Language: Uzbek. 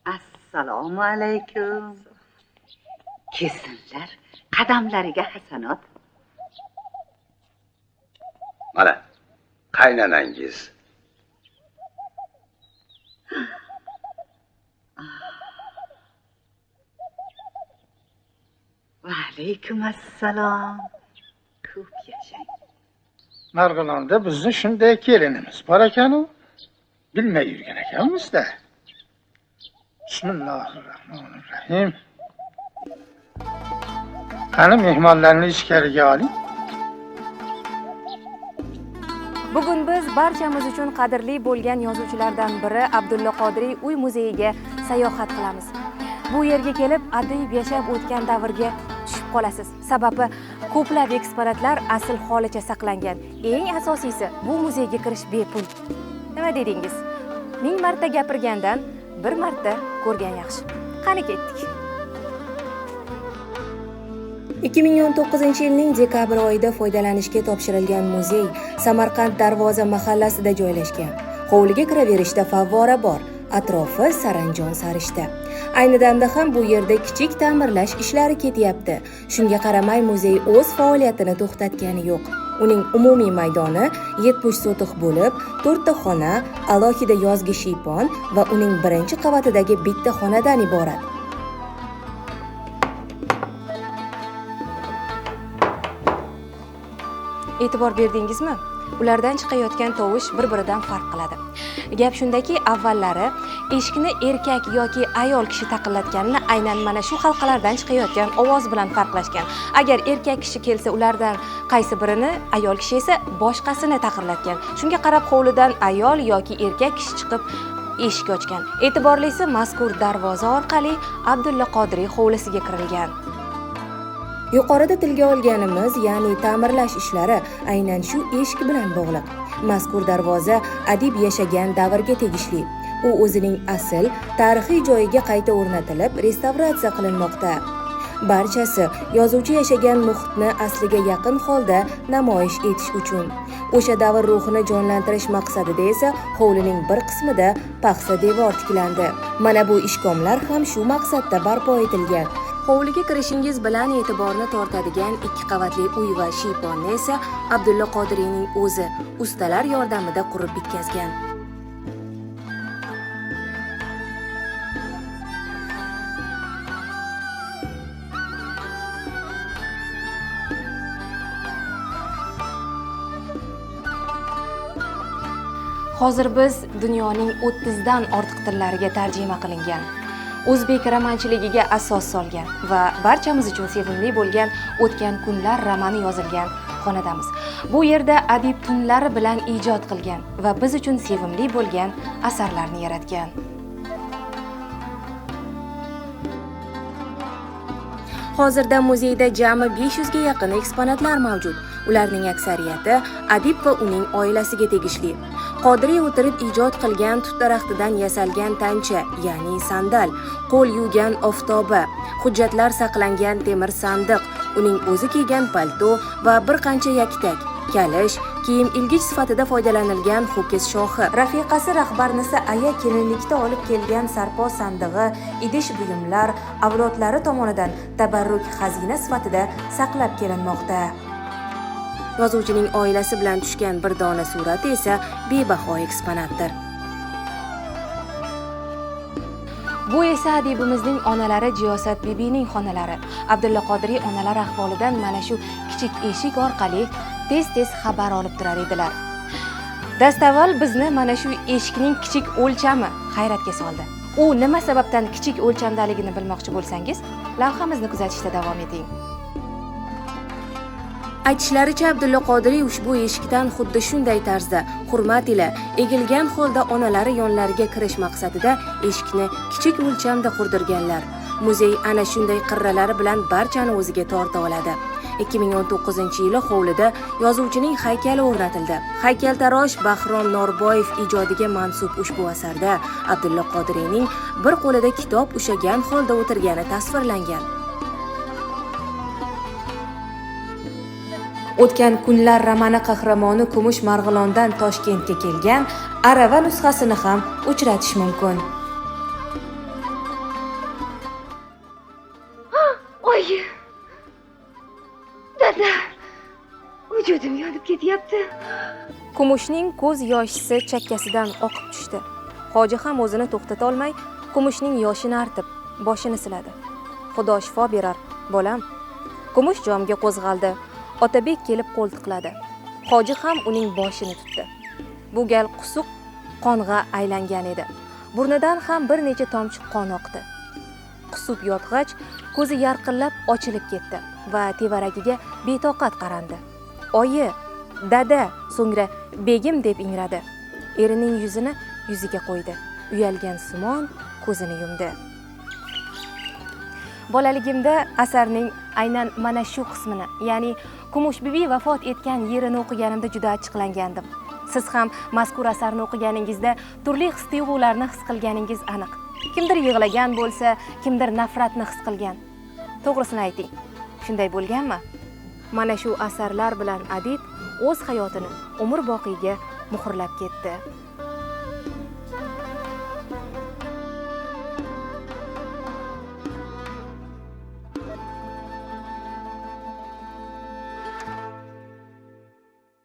Assalomu alaykum. Kesinlar qadamlariga hasanot. Mana qaynanangiz. Va alaykum assalom. Ko'p yashang. Marg'ilonda bizni shunday kelinimiz bor ekan-u, bilmay yurgan ekanmiz-da. Bismillahirrohmanirrohim. Qani mehmonlarni ichkariga oling. Bugun biz barchamiz uchun qadrli bo'lgan yozuvchilardan biri Abdulla Qodiriy uy muzeyiga sayohat qilamiz. Bu yerga kelib, adib yashab o'tgan davrga tushib qolasiz. Sababi ko'plab eksponatlar asl holicha saqlangan. Eng asosiysi, bu muzeyga kirish bepul. Nima dedingiz? 1000 marta gapirgandan 1 marta ko'rgan yaxshi. Qani ketdik. 2019-yilning dekabr oyida foydalanishga topshirilgan muzey Samarqand Darvoza mahallasida joylashgan. Hovliga kiraverishda favvora bor, atrofi saranjon sarishta. Ayni damda ham bu yerda kichik ta'mirlash ishlari ketyapti. Shunga qaramay muzey o'z faoliyatini to'xtatgani yo'q. Uning umumiy maydoni 70 sotix bo'lib, 4 ta xona, alohida yozgi shiypon va uning birinchi qavatidagi bitta xonadan iborat. E'tibor berdingizmi? Ulardan chiqayotgan tovush bir-biridan farq qiladi. Gap shundaki, avvallari eshikni erkak yoki ayol kishi taqillatganini aynan mana shu halqalardan chiqayotgan ovoz bilan farqlashgan. Agar erkak kishi kelsa, ulardan qaysi birini, ayol kishi esa boshqasini taqillatgan. Shunga qarab hovlidan ayol yoki erkak kishi chiqib eshik ochgan. E'tiborlisi, mazkur darvoza orqali Abdulla Qodiriy hovlisiga kirilgan. Yuqorida tilga olganimiz, ya'ni ta'mirlash ishlari aynan shu eshik bilan bog'liq. Mazkur darvoza adib yashagan davrga tegishli. U o'zining asl tarixiy joyiga qayta o'rnatilib, restavratsiya qilinmoqda. Barchasi yozuvchi yashagan muhitni asliga yaqin holda namoyish etish uchun. O'sha davr ruhini jonlantirish maqsadida esa hovlining bir qismida paxsa devor tiklandi. Mana bu ishkomlar ham shu maqsadda barpo etilgan. Hovliga kirishingiz bilan e'tiborni tortadigan 2 qavatli uy va shiyponni esa Abdulla Qodiriyning o'zi ustalar yordamida qurib bitkazgan. Hozir biz dunyoning 30 dan ortiq tillariga tarjima qilingan, o'zbek romanchiligiga asos solgan va barchamiz uchun sevimli bo'lgan O'tgan kunlar romani yozilgan xonadamiz. Bu yerda adib tunlari bilan ijod qilgan va biz uchun sevimli bo'lgan asarlarni yaratgan. Hozirda muzeyda jami 500 ga yaqin eksponatlar mavjud. Ularning aksariyati adib va uning oilasiga tegishli. Qodiriy o'tirib ijod qilgan tut daraxtidan yasalgan tancha, ya'ni sandal, qo'l yuvgan oftoba, hujjatlar saqlangan temir sandiq, uning o'zi kiygan palto va bir qancha yaktak, kalish, kiyim ilgich sifatida foydalanilgan ho'kiz shoxi, rafiqasi rahbarnisi aya kelinlikda olib kelgan sarpo sandig'i, idish buyumlar avlodlari tomonidan tabarruk xazina sifatida saqlab kelinmoqda. Yozuvchining oilasi bilan tushgan bir dona surati esa bebaho eksponatdir. Bu esa adibimizning onalari Jiyosat bibining xonalari. Abdulla Qodiriy onalar ahvolidan mana shu kichik eshik orqali tez-tez xabar olib turar edilar. Dastavval bizni mana shu eshikning kichik o'lchami hayratga soldi. U nima sababdan kichik o'lchamdaligini bilmoqchi bo'lsangiz, lavhamizni kuzatishda davom eting. Aytishlaricha, Abdulla Qodiriy ushbu eshikdan xuddi shunday tarzda hurmat ila egilgan holda onalari yonlariga kirish maqsadida eshikni kichik o'lchamda qurdirganlar. Muzey ana shunday qirralari bilan barchani o'ziga torta oladi. 2019-yili hovlida yozuvchining haykali o'rnatildi. Haykaltarosh Bahrom Norboyev ijodiga mansub ushbu asarda Abdulla Qodiriyning bir qo'lida kitob ushlagan holda o'tirgani tasvirlangan. O'tgan kunlar romani qahramoni Kumush Marg'ilondan Toshkentga kelgan arava nusxasini ham uchratish mumkin. ketyapti. Kumushning ko'z yoshisi chakkasidan oqib tushdi. Hoji ham o'zini to'xtata olmay, Kumushning yoshini artib, boshini siladi. Xudo shifo berar, bolam. Kumush jomga qo'zg'aldi. Otabek kelib qo'ltiqladi. Hoji ham uning boshini tutdi. Bu gal qusuq qonga aylangan edi. Burnidan ham bir necha tomchi qon oqdi. Qusib yotg'ach, ko'zi yarqillab ochilib ketdi va tevaragiga betoqat qarandi. Oyi, dada, so'ngra begim deb ingradi. Erining yuzini yuziga qo'ydi. Uyalgan simon ko'zini yumdi. Bolaligimda asarning aynan mana shu qismini, ya'ni Kumush bibi vafot etgan yerini o'qiganimda juda achchiqlangandim. Siz ham mazkur asarni o'qiganingizda turli his-tuyg'ularni his qilganingiz aniq. Kimdir yig'lagan bo'lsa, kimdir nafratni his qilgan. To'g'risini ayting. Shunday bo'lganmi? Mana shu asarlar bilan adib o'z hayotini umr boqiyga muhrlab ketdi.